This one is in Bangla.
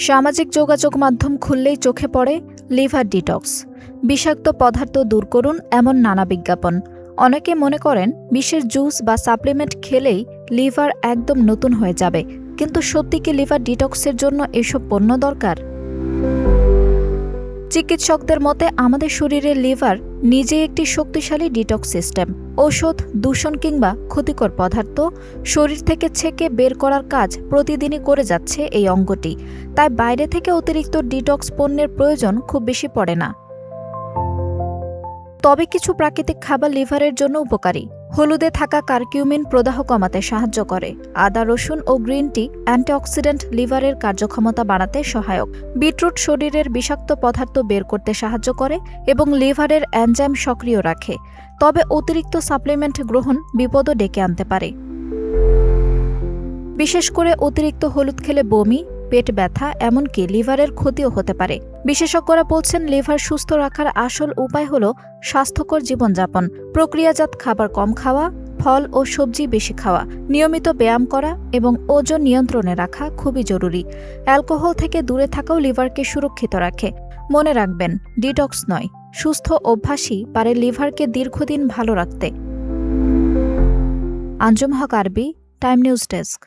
সামাজিক যোগাযোগ মাধ্যম খুললেই চোখে পড়ে লিভার ডিটক্স, বিষাক্ত পদার্থ দূর করুন এমন নানা বিজ্ঞাপন। অনেকে মনে করেন বিশেষ জুস বা সাপ্লিমেন্ট খেলেই লিভার একদম নতুন হয়ে যাবে, কিন্তু সত্যি কি লিভার ডিটক্সের জন্য এসব পণ্য দরকার? চিকিৎসকদের মতে আমাদের শরীরের লিভার নিজেই একটি শক্তিশালী ডিটক্স সিস্টেম। ঔষধ, দূষণ কিংবা ক্ষতিকর পদার্থ শরীর থেকে ছেঁকে বের করার কাজ প্রতিদিনই করে যাচ্ছে এই অঙ্গটি। তাই বাইরে থেকে অতিরিক্ত ডিটক্স পণ্যের প্রয়োজন খুব বেশি পড়ে না। তবে কিছু প্রাকৃতিক খাবার লিভারের জন্য উপকারী। হলুদে থাকা কারকিউমিন প্রদাহ কমাতে সাহায্য করে। আদা, রসুন ও গ্রিন টি অ্যান্টিঅক্সিডেন্ট লিভারের কার্যক্ষমতা বাড়াতে সহায়ক। বিটরুট শরীরের বিষাক্ত পদার্থ বের করতে সাহায্য করে এবং লিভারের এনজাইম সক্রিয় রাখে। তবে অতিরিক্ত সাপ্লিমেন্ট গ্রহণ বিপদও ডেকে আনতে পারে। বিশেষ করে অতিরিক্ত হলুদ খেলে বমি, পেট ব্যথা, এমনকি লিভারের ক্ষতিও হতে পারে। বিশেষজ্ঞরা বলছেন লিভার সুস্থ রাখার আসল উপায় হল স্বাস্থ্যকর জীবনযাপন, প্রক্রিয়াজাত খাবার কম খাওয়া, ফল ও সবজি বেশি খাওয়া, নিয়মিত ব্যায়াম করা এবং ওজন নিয়ন্ত্রণে রাখা খুবই জরুরি। অ্যালকোহল থেকে দূরে থাকাও লিভারকে সুরক্ষিত রাখে। মনে রাখবেন, ডিটক্স নয়, সুস্থ অভ্যাসই পারে লিভারকে দীর্ঘদিন ভালো রাখতে। আঞ্জুম হক আরবি, টাইম নিউজ ডেস্ক।